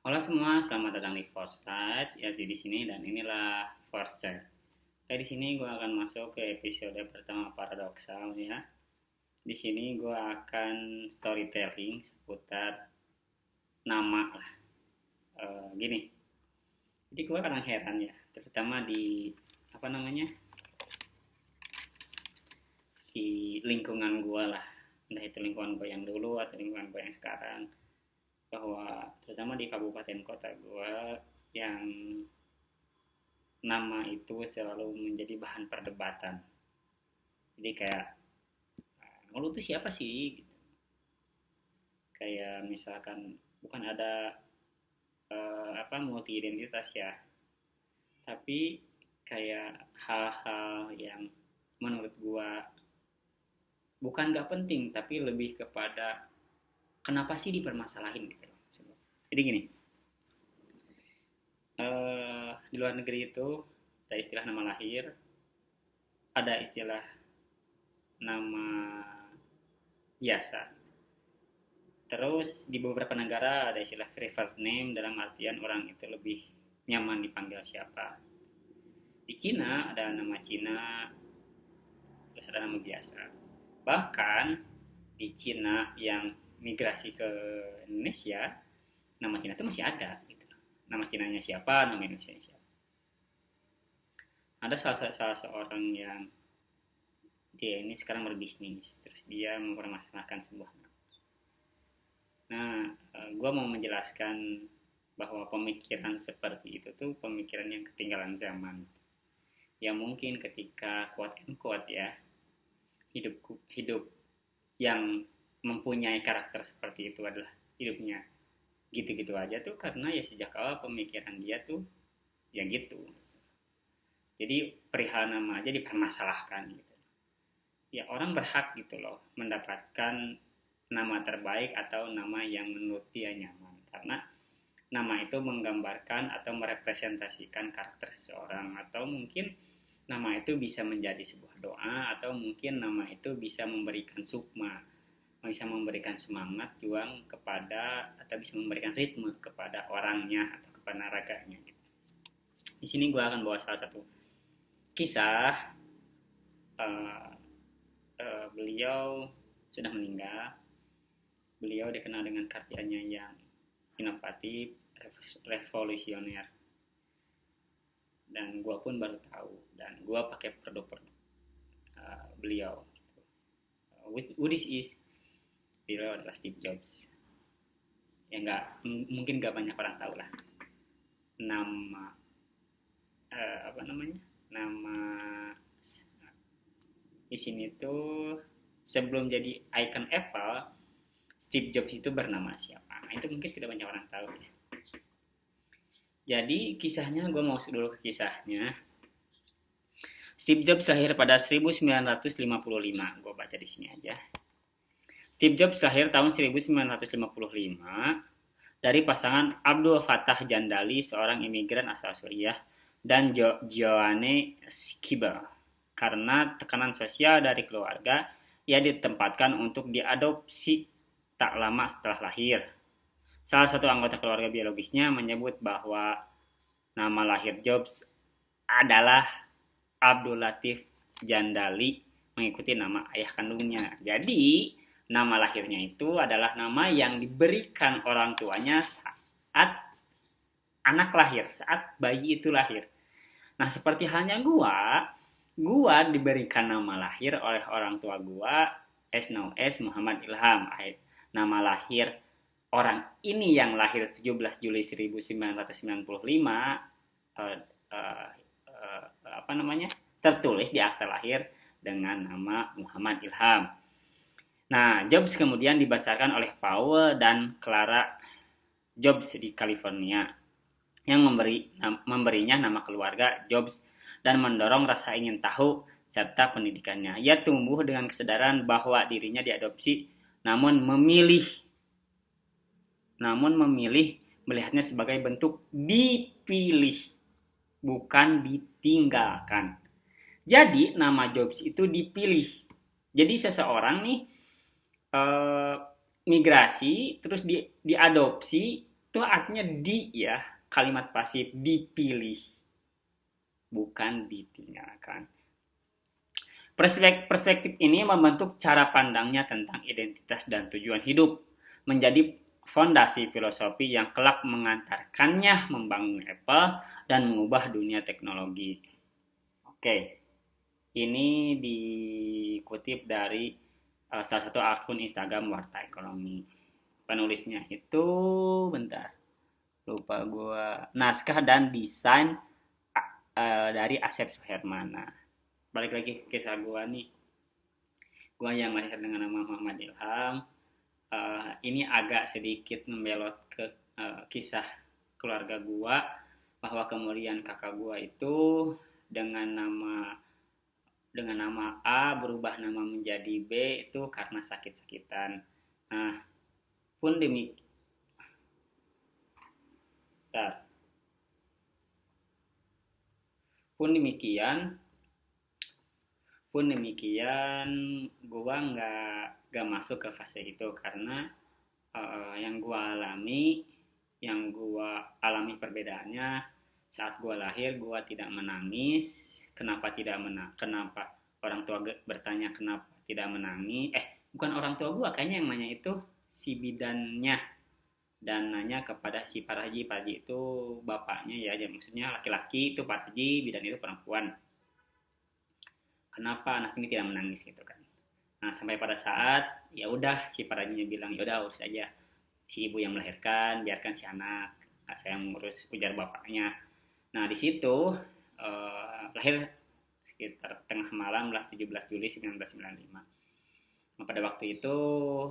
Halo semua, selamat datang di Foresight. Ya di sini dan inilah Foresight. Di sini gue akan masuk ke episode pertama paradoksal ya. Di sini gue akan storytelling seputar nama lah. Gini. Jadi gue kadang heran ya, terutama di apa namanya di lingkungan gue lah. Entah itu lingkungan gue yang dulu atau lingkungan gue yang sekarang, bahwa terutama di kabupaten kota gue yang nama itu selalu menjadi bahan perdebatan. Jadi kayak, lu tuh siapa sih? Gitu. Kayak misalkan bukan ada multi identitas ya, tapi kayak hal-hal yang menurut gua bukan gak penting, tapi lebih kepada kenapa sih dipermasalahin gitu. Jadi gini, di luar negeri itu ada istilah nama lahir, ada istilah nama biasa. Terus di beberapa negara ada istilah preferred name dalam artian orang itu lebih nyaman dipanggil siapa. Di Cina ada nama Cina, terus ada nama biasa. Bahkan di Cina yang migrasi ke Indonesia, nama Cina itu masih ada. Gitu. Nama Cinanya siapa, nama Indonesia siapa. Ada salah seorang yang dia ini sekarang berbisnis, terus dia mempermasalahkan sebuah nama. Nah, gue mau menjelaskan bahwa pemikiran seperti itu tuh pemikiran yang ketinggalan zaman. Ya mungkin ketika quote and quote ya, hidup hidup yang mempunyai karakter seperti itu adalah hidupnya gitu-gitu aja tuh, karena ya sejak awal pemikiran dia tuh ya gitu. Jadi perihal nama aja dipermasalahkan gitu. Ya orang berhak gitu loh mendapatkan nama terbaik atau nama yang menurut dia nyaman, karena nama itu menggambarkan atau merepresentasikan karakter seseorang, atau mungkin nama itu bisa menjadi sebuah doa, atau mungkin nama itu bisa memberikan sukma, bisa memberikan semangat juang kepada, atau bisa memberikan ritme kepada orangnya atau kepada raganya. Di sini gue akan bawa salah satu kisah. uh, Beliau sudah meninggal. Beliau dikenal dengan karyanya yang inovatif, revolusioner, dan gue pun baru tahu, dan gue pakai produk-produk beliau. Who this is? Beliau adalah Steve Jobs. Ya mungkin nggak banyak orang tahu lah nama nama di sini tuh. Sebelum jadi icon Apple, Steve Jobs itu bernama siapa? Nah, itu mungkin tidak banyak orang tahu ya. Jadi kisahnya, gue mau dulu ke kisahnya. Steve Jobs lahir pada 1955. Gue baca di sini aja. Steve Jobs lahir tahun 1955 dari pasangan Abdul Fattah Jandali, seorang imigran asal Suriah, dan Joanne Skibel. Karena tekanan sosial dari keluarga, ia ditempatkan untuk diadopsi tak lama setelah lahir. Salah satu anggota keluarga biologisnya menyebut bahwa nama lahir Jobs adalah Abdul Latif Jandali, mengikuti nama ayah kandungnya. Jadi, nama lahirnya itu adalah nama yang diberikan orang tuanya saat anak lahir, saat bayi itu lahir. Nah, seperti halnya gua diberikan nama lahir oleh orang tua gua as known as Muhammad Ilham. Nama lahir orang ini yang lahir 17 Juli 1995 tertulis di akta lahir dengan nama Muhammad Ilham. Nah, Jobs kemudian dibesarkan oleh Paul dan Clara Jobs di California, yang memberinya nama keluarga Jobs dan mendorong rasa ingin tahu serta pendidikannya. Ia tumbuh dengan kesadaran bahwa dirinya diadopsi, namun memilih melihatnya sebagai bentuk dipilih, bukan ditinggalkan. Jadi nama Jobs itu dipilih. Jadi seseorang nih migrasi terus diadopsi Itu artinya ya, kalimat pasif dipilih, bukan ditinggalkan. Perspektif ini membentuk cara pandangnya tentang identitas dan tujuan hidup, menjadi fondasi filosofi yang kelak mengantarkannya membangun Apple dan mengubah dunia teknologi. Oke, ini dikutip dari salah satu akun Instagram Warta Ekonomi. Penulisnya itu, bentar, lupa gua, naskah dan desain dari Asep Suhermana. Balik lagi ke kisah gua nih. Gua yang lahir dengan nama Muhammad Ilham. Ini agak sedikit membelot ke kisah keluarga gua, bahwa kemudian kakak gua itu dengan nama A berubah nama menjadi B itu karena sakit-sakitan. Nah, pun demikian. Pun demikian, gua nggak masuk ke fase itu karena yang gua alami perbedaannya saat gua lahir. Gua tidak menangis. Kenapa orang tua bertanya kenapa tidak menangis? Bukan orang tua gua, kayaknya yang nanya itu si bidannya, dan nanya kepada si Parji. Parji itu bapaknya ya, maksudnya laki-laki itu Parji, bidan itu perempuan. Kenapa anak ini tidak menangis gitu kan? Nah, sampai pada saat ya udah si Parjinya bilang ya udah urus aja si ibu yang melahirkan, biarkan si anak, saya mengurus, ujar bapaknya. Nah, di situ lahir sekitar tengah malam lah, 17 Juli 1995. Nah, pada waktu itu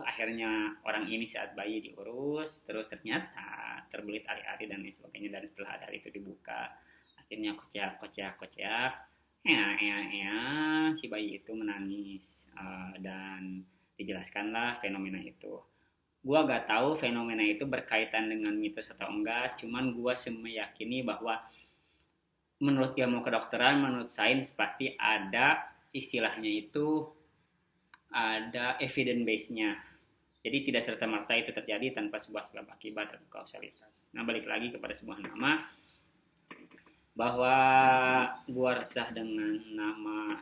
akhirnya orang ini saat bayi diurus, terus ternyata terbelit ari-ari dan lain sebagainya, dan setelah ari-ari itu dibuka akhirnya kocak, si bayi itu menangis, dan dijelaskanlah fenomena itu. Gua gak tahu fenomena itu berkaitan dengan mitos atau enggak, cuman gua meyakini bahwa menurut ilmu kedokteran, menurut sains, pasti ada istilahnya itu, ada evidence base-nya. Jadi tidak serta-merta itu terjadi tanpa sebuah sebab akibat atau kausalitas. Nah, balik lagi kepada sebuah nama, bahwa gua resah dengan nama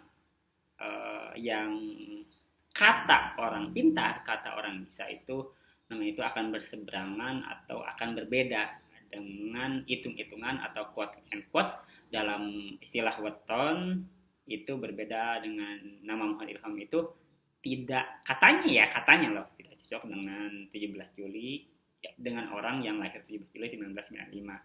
yang kata orang pintar, kata orang bisa itu, nama itu akan berseberangan atau akan berbeda dengan hitung-hitungan atau quote and quote dalam istilah weton. Itu berbeda dengan nama Muhammad Ilham itu, katanya loh tidak cocok dengan 17 Juli ya, dengan orang yang lahir 17 Juli 1995.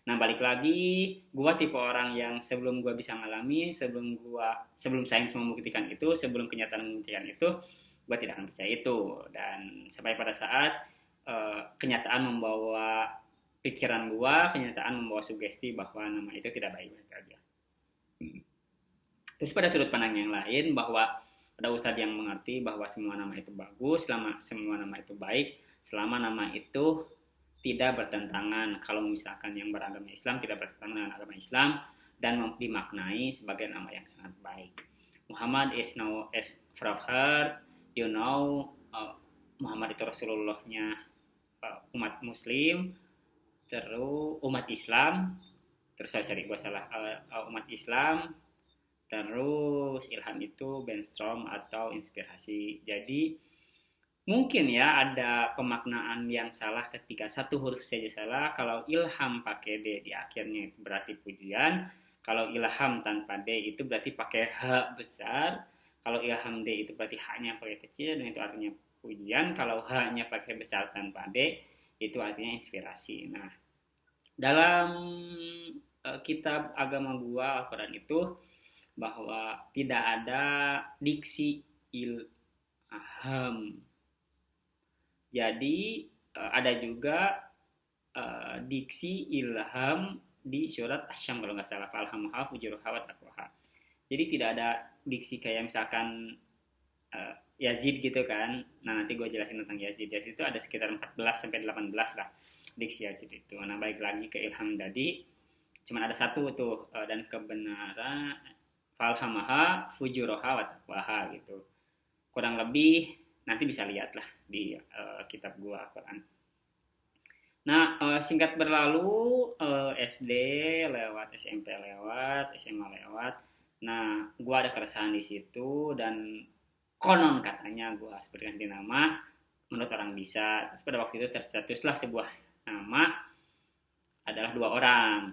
Nah, balik lagi, gua tipe orang yang sebelum gua bisa ngalami, sebelum sains membuktikan itu, sebelum kenyataan membuktikan itu, gua tidak akan percaya itu. Dan sampai pada saat kenyataan membawa pikiran gua, kenyataan membawa sugesti bahwa nama itu tidak baik-baik aja. Terus pada sudut pandang yang lain, bahwa ada ustadz yang mengerti bahwa semua nama itu bagus, semua nama itu baik, selama nama itu tidak bertentangan. Kalau misalkan yang beragama Islam tidak bertentangan dengan agama Islam dan dimaknai sebagai nama yang sangat baik. Muhammad is now as prophet, Muhammad itu Rasulullahnya umat Muslim, terus umat Islam, umat Islam, terus ilham itu brainstorm atau inspirasi. Jadi mungkin ya ada pemaknaan yang salah ketika satu huruf saja salah. Kalau ilham pakai D di akhirnya itu berarti pujian. Kalau ilham tanpa D itu berarti pakai H besar. Kalau ilham D itu berarti H-nya pakai kecil dan itu artinya pujian. Kalau H-nya pakai besar tanpa D itu artinya inspirasi. Nah, dalam kitab agama gua Al-Quran itu, bahwa tidak ada diksi ilham. Jadi ada juga diksi ilham di surat Asy-Syams kalau nggak salah, falhamaha fujuraha wa taqwaha. Jadi tidak ada diksi kayak misalkan Yazid gitu kan. Nah, nanti gue jelasin tentang Yazid. Yazid itu ada sekitar 14 sampai 18 lah diksi Yazid itu. Nah, balik lagi ke ilham tadi, cuma ada satu tuh, dan kebenaran falhamaha fujuraha wa taqwaha gitu. Kurang lebih nanti bisa lihat lah di kitab gua Al-Quran. Nah, singkat berlalu, SD lewat, SMP lewat, SMA lewat. Nah, gua ada keresahan di situ dan konon katanya gua harus berganti nama. Menurut orang bisa. Terus pada waktu itu tercetuslah sebuah nama adalah dua orang,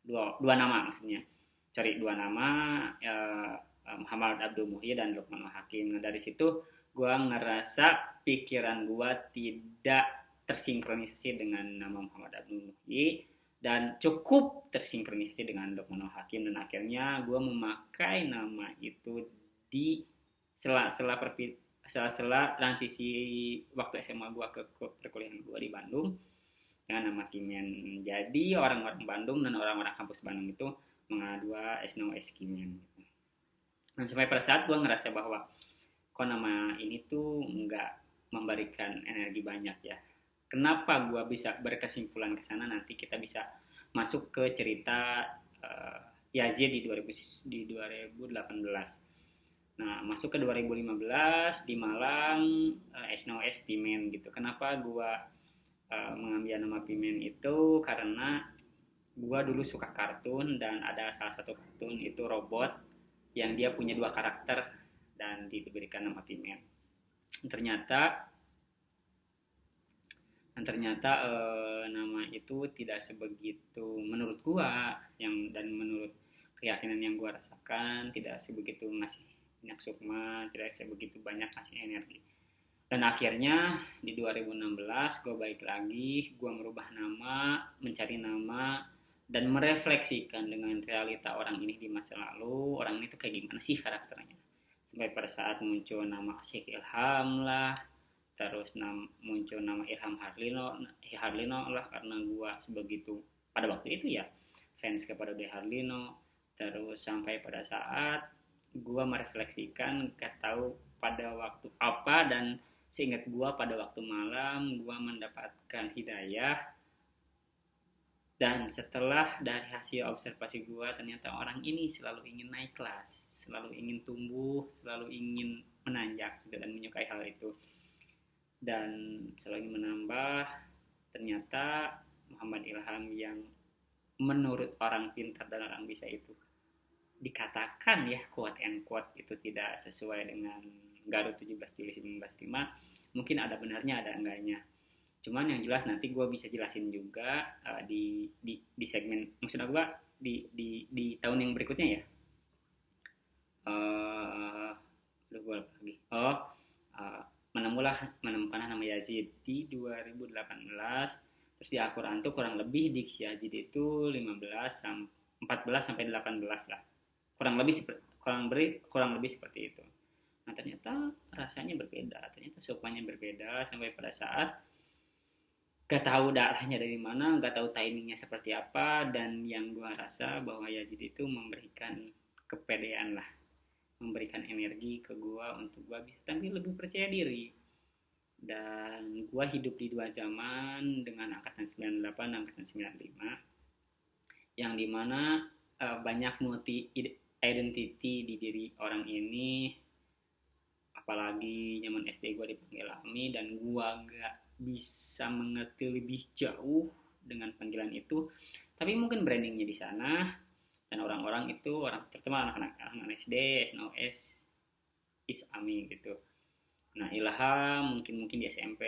dua nama maksudnya. Cari dua nama, Muhammad Abdul Muhyi dan Lukman Hakim. Nah, dari situ gua ngerasa pikiran gua tidak tersinkronisasi dengan nama Muhammad Abdul Muhyi dan cukup tersinkronisasi dengan Lukman Hakim, dan akhirnya gue memakai nama itu di sela-sela transisi waktu SMA gue ke perkuliahan gue di Bandung dengan nama Kimen. Jadi orang-orang Bandung dan orang-orang kampus Bandung itu mengadua SNOS Kimen. Dan sampai pada saat gue ngerasa bahwa kok nama ini tuh nggak memberikan energi banyak ya. Kenapa gue bisa berkesimpulan ke sana, nanti kita bisa masuk ke cerita Yazid di 2018. Nah, masuk ke 2015 di Malang, SNOS Pimen gitu. Kenapa gue mengambil nama Pimen itu karena gue dulu suka kartun dan ada salah satu kartun itu robot yang dia punya dua karakter dan diberikan nama Pimen. Ternyata nama itu tidak sebegitu menurut gua, dan menurut keyakinan yang gua rasakan tidak sebegitu ngasih banyak sukma, tidak sebegitu banyak ngasih energi. Dan akhirnya di 2016 gua balik lagi, gua merubah nama, mencari nama dan merefleksikan dengan realita orang ini di masa lalu, orang ini tuh kayak gimana sih karakternya. Sampai pada saat muncul nama Syekh Ilham lah, terus muncul nama Ilham Harlino lah, karena gue sebegitu pada waktu itu ya fans kepada De Harlino. Terus sampai pada saat gue merefleksikan, gak tahu pada waktu apa, dan seingat gue pada waktu malam gue mendapatkan hidayah. Dan setelah dari hasil observasi gue, ternyata orang ini selalu ingin naik kelas, selalu ingin tumbuh, selalu ingin menanjak dan menyukai hal itu. Dan selain menambah, ternyata Muhammad Ilham yang menurut orang pintar dan orang bisa itu dikatakan ya quote and quote itu tidak sesuai dengan Garut 17 Juli 1945, mungkin ada benarnya ada enggaknya. Cuman yang jelas nanti gue bisa jelasin juga di segmen, maksudnya gue di tahun yang berikutnya ya. Gue lagi. Menemukan nama Yazid di 2018. Terus di Al-Quran tuh kurang lebih diksi Yazid itu 14 sampai 18 lah. Kurang lebih seperti itu. Nah, ternyata rasanya berbeda, ternyata sukmanya berbeda, sampai pada saat gak tahu darahnya dari mana, gak tahu timingnya seperti apa, dan yang gue rasa bahwa Yazid itu memberikan kepedean lah, memberikan energi ke gue untuk gue bisa tampil lebih percaya diri. Dan gue hidup di dua zaman dengan angkatan 98 dan angkatan 95, yang dimana banyak multi identity di diri orang ini. Apalagi zaman SD gue dipanggil Ami dan gue gak bisa mengerti lebih jauh dengan panggilan itu, tapi mungkin brandingnya di sana, dan orang-orang itu, terutama anak-anak SD, SNOS, is Ami gitu. Nah, Ilham mungkin di SMP,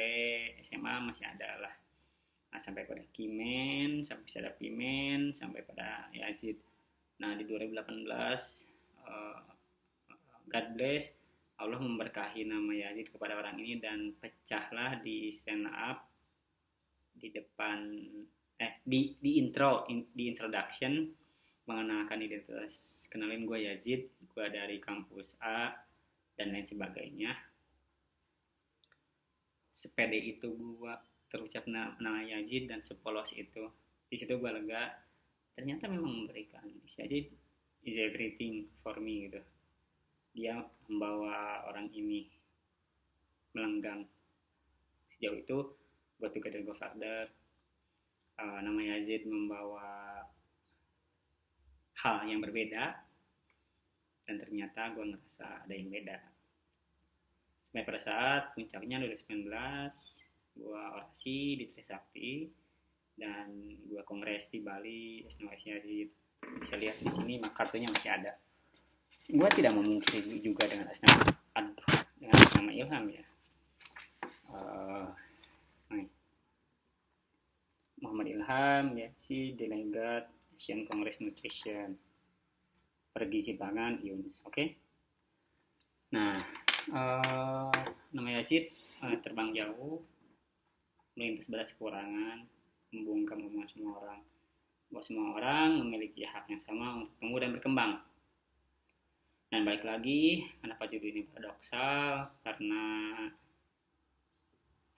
SMA masih ada lah. Nah, sampai pada Kimen, sampai pada Pimen, sampai pada Yazid. Nah, di 2018 God bless, Allah memberkahi nama Yazid kepada orang ini dan pecahlah di stand up di depan di introduction, mengenalkan identitas, kenalin gue Yazid, gue dari kampus A dan lain sebagainya. Sepede itu gue terucap nama Yazid dan sepolos itu. Di situ gue lega, ternyata memang memberikan. Yazid is everything for me gitu. Dia membawa orang ini melenggang. Sejauh itu Go Together Go Farther, nama Yazid membawa hal yang berbeda, dan ternyata gue ngerasa ada yang beda. Sampai pada saat puncaknya 2019 gue orasi di Trisakti, dan gue kongres di Bali S-Nya Yazid. Bisa lihat di sini kartunya masih ada. Gue tidak memungkiri juga dengan atas nama Ilham ya. Muhammad Ilham ya, si delegat Asian Congress Nutrition pergizi pangan UNS. Oke. Nah, nama Yazid terbang jauh, melintas batas kekurangan, membungkam omongan semua orang, bahwa semua orang memiliki hak yang sama untuk tumbuh dan berkembang. Dan balik lagi, kenapa judul ini paradoksal? Karena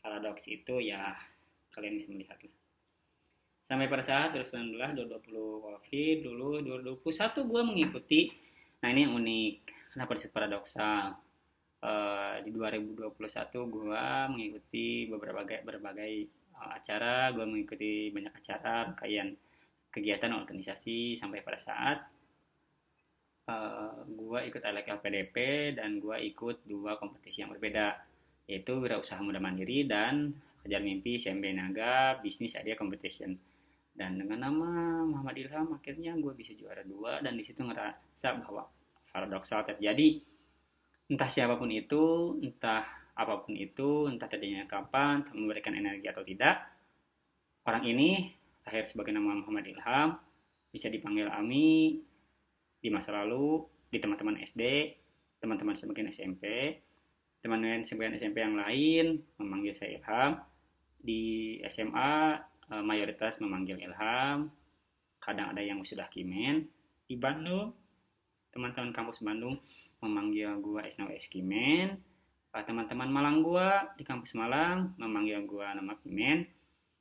paradoks itu ya kalian bisa melihatlah. Sampai pada saat 2019, 2020 COVID, dulu 2021 gue mengikuti. Nah ini yang unik, kenapa disebut paradoksal? Di 2021 gue mengikuti berbagai acara, gue mengikuti banyak acara, rangkaian kegiatan organisasi sampai pada saat gue ikut LPDP dan gue ikut 2 kompetisi yang berbeda, yaitu Wirausaha Muda Mandiri dan Kejar Mimpi CMB Naga Business Idea Competition. Dan dengan nama Muhammad Ilham akhirnya gue bisa juara 2, dan disitu ngerasa bahwa paradoksal terjadi. Entah siapapun itu, entah apapun itu, entah terjadinya kapan, entah memberikan energi atau tidak, orang ini lahir sebagai nama Muhammad Ilham, bisa dipanggil Ami di masa lalu, di teman-teman SD, teman-teman sebagian SMP, teman-teman sebagian SMP yang lain memanggil saya Ilham. Di SMA mayoritas memanggil Ilham, kadang ada yang sudah Kimen. Di Bandung, teman-teman kampus Bandung memanggil gua SNWS Kimen. Teman-teman Malang gua di kampus Malang memanggil gua nama Kimen.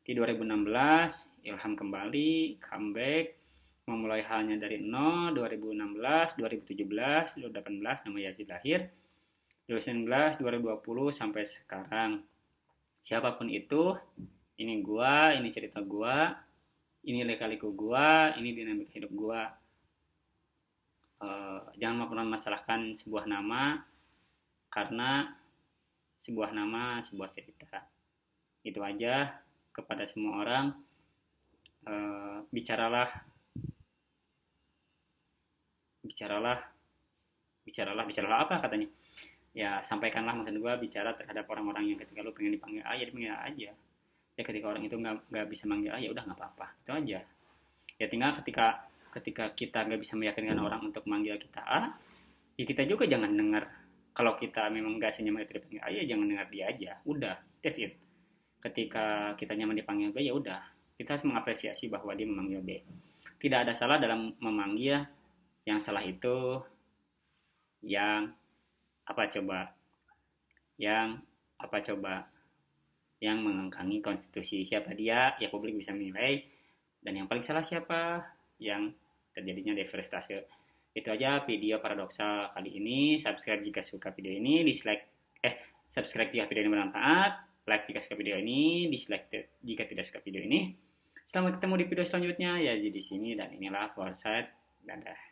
Di 2016 Ilham kembali comeback, memulai halnya dari 0. 2016, 2017, 2018 nama Yazid lahir. 2019, 2020 sampai sekarang. Siapapun itu, ini gua, ini cerita gua, ini lika-liku gua, ini dinamika hidup gua. Jangan pernah masalahkan sebuah nama, karena sebuah nama, sebuah cerita. Itu aja kepada semua orang. Bicaralah apa katanya? Ya sampaikanlah, maksud gue bicara terhadap orang-orang yang ketika lu pengen dipanggil A ya dipanggil aja. Ya ketika orang itu nggak bisa manggil A ya udah nggak apa-apa, itu aja. Ya tinggal ketika kita nggak bisa meyakinkan orang untuk manggil kita A, ya kita juga jangan dengar. Kalau kita memang nggak senyaman itu dipanggil A ya jangan dengar dia aja. Udah, that's it. Ketika kita nyaman dipanggil B ya udah, kita harus mengapresiasi bahwa dia memanggil B. Tidak ada salah dalam memanggil. Yang salah itu yang apa coba? Yang mengengkangi konstitusi. Siapa dia? Ya publik bisa menilai. Dan yang paling salah siapa? Yang terjadinya deforestasi. Itu aja video paradoksal kali ini. Subscribe jika suka video ini, subscribe jika video ini bermanfaat, like jika suka video ini, dislike jika tidak suka video ini. Selamat ketemu di video selanjutnya. Yazid di sini dan inilah Foresight. Dadah.